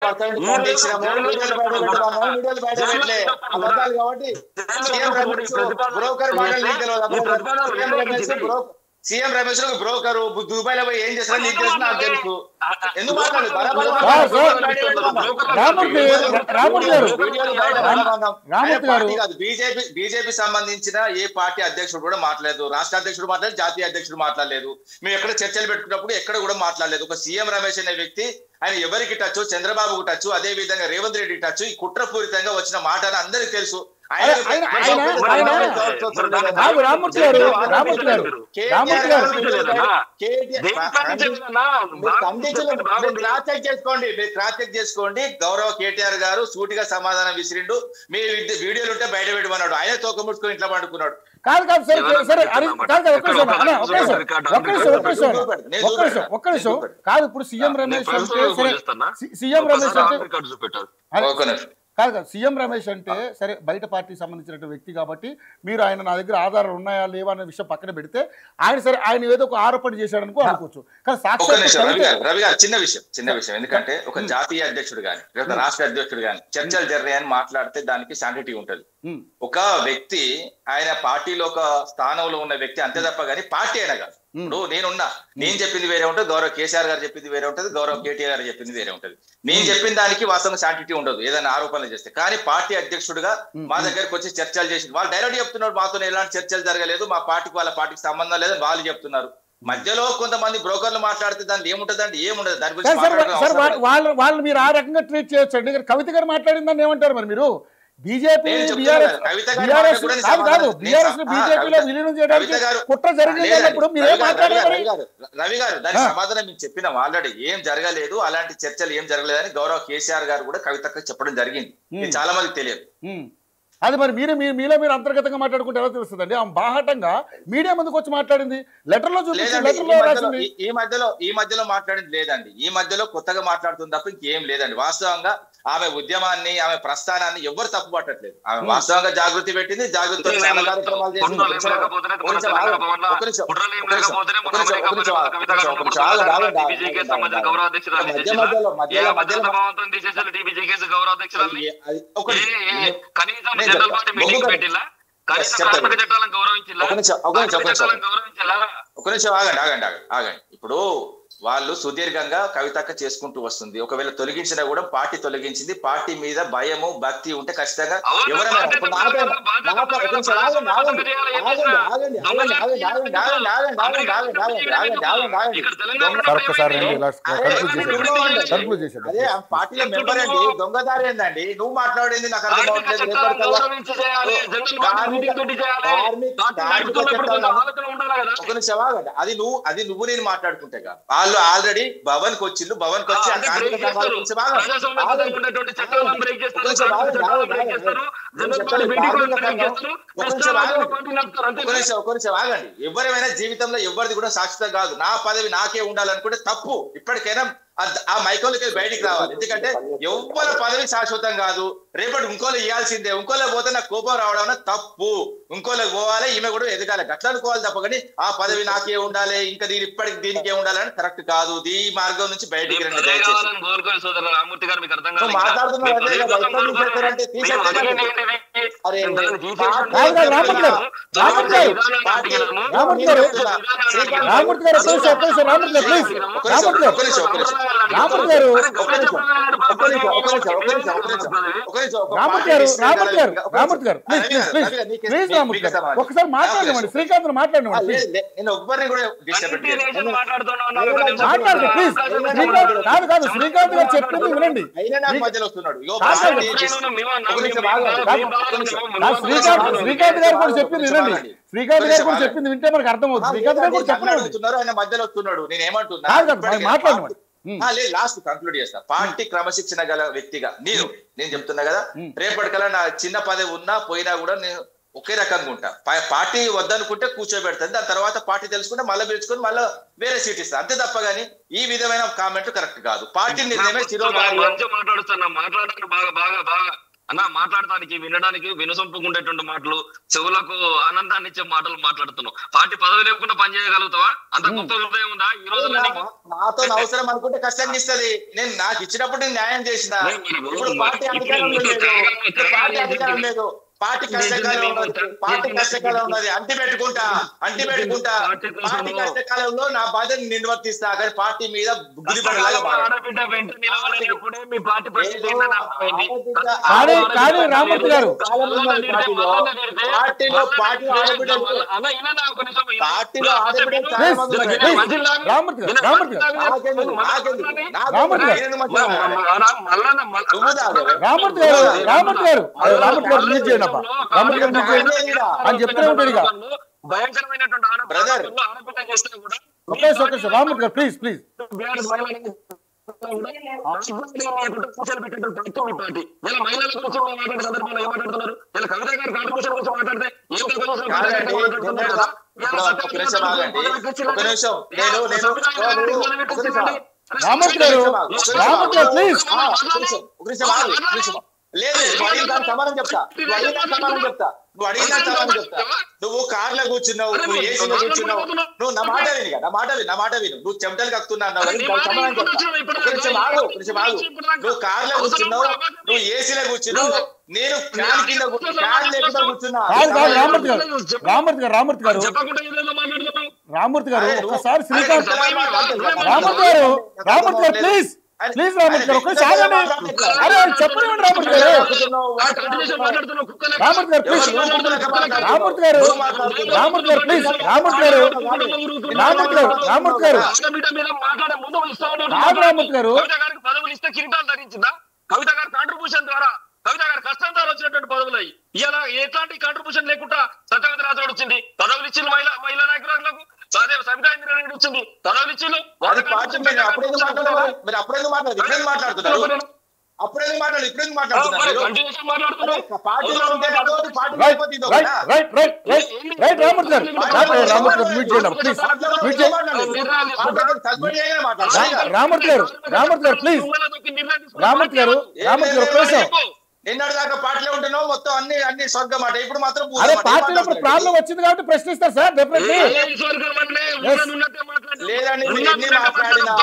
కాబట్టి broker CM Ramesh broker Dubai లో పోయి ఏం చేస్తారో నీకు తెలుసు, నాకు తెలుసు. ఎందుకు బీజేపీ సంబంధించిన ఏ పార్టీ అధ్యక్షుడు కూడా మాట్లాడలేదు, రాష్ట్ర అధ్యక్షుడు మాట్లాడలేదు, జాతీయ అధ్యక్షుడు మాట్లాడలేదు. మేము ఎక్కడ చర్చలు పెట్టుకున్నప్పుడు ఎక్కడ కూడా మాట్లాడలేదు. ఒక సీఎం రమేష్ అనే వ్యక్తి ఆయన ఎవరికి టచ్, చంద్రబాబుకు టచ్, అదే విధంగా రేవంత్ రెడ్డికి టచ్, ఈ కుట్రపూరితంగా వచ్చిన మాట అని అందరికి తెలుసు. చేసుకోండి. గౌరవ కేటీఆర్ గారు సూటిగా సమాధానం విసిరిండు. మీ వీడియోలు ఉంటే బయట పెట్టమన్నాడు, ఆయన తోక ముట్టుకొని ఇంట్లో పండుకున్నాడు. కాదు కాదు సరే ఒక్క నిమిషం కాదు. ఇప్పుడు సీఎం రమేష్ సీఎం రమేష్ అంటే సరే బయట పార్టీకి సంబంధించిన వ్యక్తి కాబట్టి మీరు ఆయన నా దగ్గర ఆధారాలు ఉన్నాయా లేవా అనే విషయం పక్కన పెడితే ఆయన సరే ఆయన ఏదో ఒక ఆరోపణ చేశాడనుకో అనుకోవచ్చు. కానీ రవి గారు చిన్న విషయం ఎందుకంటే ఒక జాతీయ అధ్యక్షుడు గాని లేదా రాష్ట్ర అధ్యక్షుడు గాని చర్చలు జరిగాయని మాట్లాడితే దానికి శాంటిటీ ఉంటది. ఒక వ్యక్తి ఆయన పార్టీలో ఒక స్థానంలో ఉన్న వ్యక్తి అంతే తప్ప గానీ పార్టీ అయినా కాదు. ఇప్పుడు నేను చెప్పింది వేరే ఉంటుంది, గౌరవ కేసీఆర్ గారు చెప్పింది వేరే ఉంటుంది, గౌరవ కేటీఆర్ గారు చెప్పింది వేరే ఉంటుంది. నేను చెప్పిన దానికి వాస్తవంగా శాంటిటీ ఉండదు ఏదైనా ఆరోపణలు చేస్తే. కానీ పార్టీ అధ్యక్షుడుగా మా దగ్గరకు వచ్చి చర్చలు చేసి వాళ్ళు డైరెక్ట్ చెప్తున్నారు, మాతో ఎలాంటి చర్చలు జరగలేదు, మా పార్టీకి వాళ్ళ పార్టీకి సంబంధం లేదని వాళ్ళు చెప్తున్నారు. మధ్యలో కొంతమంది బ్రోకర్లు మాట్లాడితే దాన్ని ఏముంటది అంటే ఏముండదు. దాని గురించి వాళ్ళు మీరు ఆ రకంగా ట్రీట్ చేయొచ్చు. కవిత గారు మాట్లాడిందని ఏమంటారు మరి మీరు? బీజేపీ కుట్ర జరిగినప్పుడు రవి గారు దానికి సమాధానం మీకు చెప్పినాం ఆల్రెడీ. ఏం జరగలేదు, అలాంటి చర్చలు ఏం జరగలేదని గౌరవ కేసీఆర్ గారు కూడా కవితకు చెప్పడం జరిగింది. చాలా మందికి తెలియదు. అది మరి మీలో మీరు అంతర్గతంగా మాట్లాడుకుంటే ఎలా తెలుస్తుందండి? ఆమె బాహటంగా మీడియా ముందుకు వచ్చి మాట్లాడింది, లెటర్లో చూపించింది. ఈ మధ్యలో మాట్లాడింది లేదండి. ఈ మధ్యలో కొత్తగా మాట్లాడుతుంది తప్ప ఇంకేం లేదండి. వాస్తవంగా ఆమె ఉద్యమాన్ని, ఆమె ప్రస్థానాన్ని ఎవరు తప్పు పట్టట్లేదు. ఆమె వాస్తవంగా జాగృతి పెట్టింది, జాగృతి కార్యక్రమాలు చేసింది. ఆగండి. ఇప్పుడు వాళ్ళు సుదీర్ఘంగా కవితక్క చేసుకుంటూ వస్తుంది. ఒకవేళ తొలగించినా కూడా పార్టీ తొలగించింది. పార్టీ మీద భయము భక్తి ఉంటే ఖచ్చితంగా ఎవరైనా అదే పార్టీలో మెంబర్ అండి, దొంగదారి ఏందండి? నువ్వు మాట్లాడేది నాకు అర్థం అవట్లేదు. ఒక నిమిషం ఆగండి. అది నువ్వు నేను మాట్లాడుకుంటే వాళ్ళు ఆల్రెడీ భవన్ కి వచ్చిండు. భవన్ కి వచ్చి ఆగండి. ఎవరైనా జీవితంలో ఎవరిది కూడా శాశ్వతం కాదు. నా పదవి నాకే ఉండాలనుకుంటే తప్పు. ఇప్పటికైనా ఆ మైకంలోకి బయటికి రావాలి. ఎందుకంటే ఎవరి పదవి శాశ్వతం కాదు. రేపటి ఇంకోలో ఇవ్వాల్సిందే. ఇంకోలో పోతే నాకు కోపం రావడం తప్పు. ఇంకోలోకి పోవాలి, ఈమె కూడా ఎదగాలి. గట్లా అనుకోవాలి తప్ప కానీ ఆ పదవి నాకే ఉండాలి, ఇంకా దీనికే ఉండాలని కరెక్ట్ కాదు. ఈ మార్గం నుంచి బయటికి రండి దయచేసి. ఒకసారి మాట్లాడండి. శ్రీకాంత్ మాట్లాడండి. కాదు శ్రీకాంత్ గారు చెప్పింది వినండి. శ్రీకాంత్ గారు కూడా చెప్పింది వినండి. శ్రీకాంత్ గారు కూడా చెప్పింది వింటే మనకు అర్థం అవుతుంది. శ్రీకాంత్ గారు కూడా చెప్పలేదు. ఆయన మధ్యలో వస్తున్నాడు. నేను ఏమంటున్నా మాట్లాడండి. లేదు లాస్ట్ కంక్లూడ్ చేస్తా. పార్టీ క్రమశిక్షణ గల వ్యక్తిగా నేను చెప్తున్నా కదా, రేపటికల్లా నా చిన్న పదవి ఉన్నా పోయినా కూడా నేను ఒకే రకంగా ఉంటా. పార్టీ వద్దనుకుంటే కూర్చోబెడతాను, దాని తర్వాత పార్టీ తెలుసుకుంటే మళ్ళీ పిలుచుకొని మళ్ళీ వేరే సీట్ ఇస్తా. అంతే తప్ప గానీ ఈ విధమైన కామెంట్ కరెక్ట్ కాదు. పార్టీ నిర్ణయమే అన్న మాట్లాడటానికి వినడానికి వినసొంపుకుండేటువంటి మాటలు, చెవులకు ఆనందాన్ని ఇచ్చే మాటలు మాట్లాడుతున్నావు. పార్టీ పదవి లేకుండా పని చేయగలుగుతావా? అంత గొప్ప హృదయం ఉందా ఈ రోజు? నాతో అవసరం అనుకుంటే కష్టంగా ఇస్తుంది. నేను నాకు ఇచ్చినప్పుడు నేను న్యాయం చేసిన. ఇప్పుడు పార్టీ అధికారంలో లేదు, పార్టీ అధికారం లేదు, పార్టీ కష్టకాలం ఉన్నది, పార్టీ కష్టకాలం ఉన్నది. అంటి పెట్టుకుంటా పార్టీ కష్టకాలంలో నా బాధ్యత నిర్వర్తిస్తా, కానీ పార్టీ మీద గుదిపడలాగా రామూర్తి గారు పార్టీలో పార్టీ ఆడబిడ్డలు పార్టీలో ఆడబిడ్డలు అని చెప్తూనే ఉంటాడు ఇక. రామూర్తి గారు ప్లీజ్ ప్లీజ్ రామూర్తి గారు ప్లీజ్ లేదు సమాధానం చెప్తా, నువ్వు అడిగిన సమాధానం చెప్తా. నువ్వు కార్లో కూర్చున్నావు, నువ్వు ఏసీలో కూర్చున్నావు, నువ్వు నా మాట విను, నువ్వు చెమటలు కక్కుతున్నావు. సమాధానం చెప్తా, నువ్వు కార్లో కూర్చున్నావు, నువ్వు ఏసీలో కూర్చున్నావు, నేను ఫ్యాన్ కింద ఫ్యాన్ లేకుండా కూర్చున్నా. రామూర్తి గారు ఒకసారి శ్రీకాంత్ రామూర్తి గారు ప్లీజ్ ప్లీజ్ రామూర్తి గారు ఒకసారి అరే చెప్పండి రామూర్తి గారు ప్లీజ్ రామూర్తి గారు ప్లీజ్ రామూర్తి గారు పదవులు ఇస్తే కిరీటాలు ధరించిందా? కవిత గారి కాంట్రిబ్యూషన్ ద్వారా, కవిత గారి కష్టం ద్వారా వచ్చినటువంటి పదవులు ఇలా ఎట్లాంటి కాంట్రిబ్యూషన్ లేకుండా సత్యవతి రాజు వచ్చింది, పదవులు ఇచ్చింది మహిళా నాయకురాలకు, సబితా ఇంద్రారెడ్డి వచ్చింది, పదవులు ఇచ్చింది. నిన్నటిదాకా పార్టీలో ఉంటున్నావు, మొత్తం అన్ని స్వర్గం మాట. ఇప్పుడు మాత్రం పార్టీలో ప్రాబ్లం వచ్చింది కాబట్టి ప్రశ్నిస్తారు సార్. లేదండి, మీరు ఎన్ని మాట్లాడినా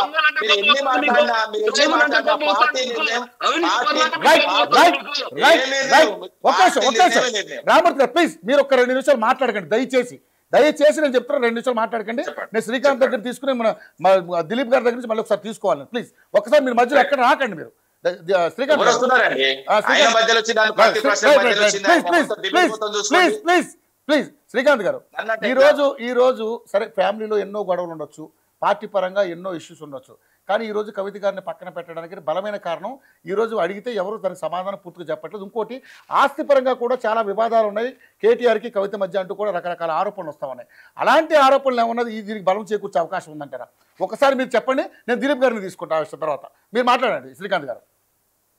రామూర్తి గారు ప్లీజ్ మీరు ఒక 2 నిమిషాలు మాట్లాడకండి దయచేసి నేను చెప్తున్నా. 2 నిమిషాలు మాట్లాడకండి. నేను శ్రీకాంత్ దగ్గర తీసుకుని మన దిలీప్ గారి దగ్గర నుంచి మళ్ళీ ఒకసారి తీసుకోవాలి. ప్లీజ్ ఒకసారి మీరు మధ్యలో ఎక్కడ రాకండి. మీరు శ్రీకాంత్ గారు ఈ రోజు సరే ఫ్యామిలీలో ఎన్నో గొడవలు ఉండొచ్చు, పార్టీ పరంగా ఎన్నో ఇష్యూస్ ఉండొచ్చు, కానీ ఈ రోజు కవిత గారిని పక్కన పెట్టడానికి బలమైన కారణం ఈ రోజు అడిగితే ఎవరు దానికి సమాధానం పూర్తిగా చెప్పట్లేదు. ఇంకోటి ఆస్తి పరంగా కూడా చాలా వివాదాలు ఉన్నాయి కేటీఆర్కి కవిత మధ్య అంటూ కూడా రకరకాల ఆరోపణలు వస్తూ ఉన్నాయి. అలాంటి ఆరోపణలు ఏమన్నది దీనికి బలం చేకూర్చే అవకాశం ఉందంటారా? ఒకసారి మీరు చెప్పండి, నేను దిలీప్ గారిని తీసుకుంటా తర్వాత మీరు మాట్లాడండి శ్రీకాంత్ గారు.